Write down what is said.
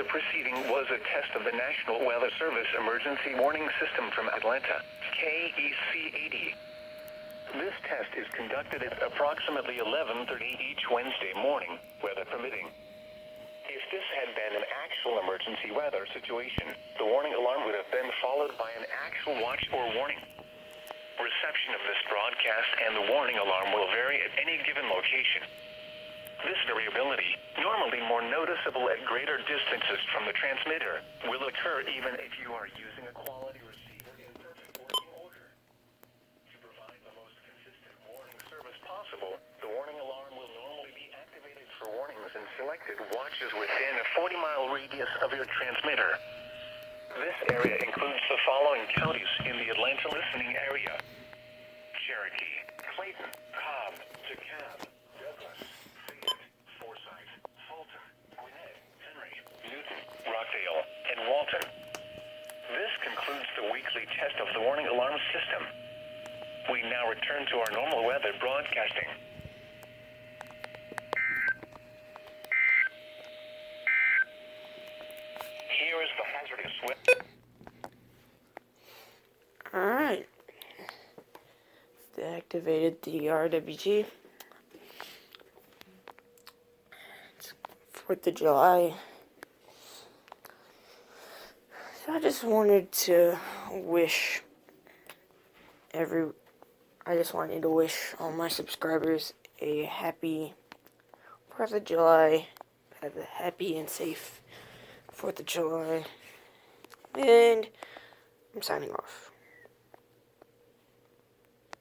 proceeding was a test of the National Weather Service Emergency Warning System from Atlanta, KEC-80. This test is conducted at approximately 11:30 each Wednesday morning, weather permitting. If this had been an actual emergency weather situation, the warning alarm would have been followed by an actual watch or warning. Reception of this broadcast and the warning alarm will vary at any given location. This variability, normally more noticeable at greater distances from the transmitter, will occur even if you are using a quality receiver in perfect working order. To provide the most consistent warning service possible, the warning alarm will normally be activated for warnings in selected watches within a 40-mile radius of your transmitter. This area includes the following counties in the Atlanta listening area: Cherokee, Clayton, Cobb, DeKalb, Douglas, Fayette, Forsyth, Fulton, Gwinnett, Henry, Newton, Rockdale, and Walton. This concludes the weekly test of the warning alarm system. We now return to our normal weather broadcasting. Here is the hazardous weather. Alright. Deactivated the RWG. It's 4th of July. So I just wanted to wish all my subscribers a happy 4th of July. Have a happy and safe 4th of July. And I'm signing off.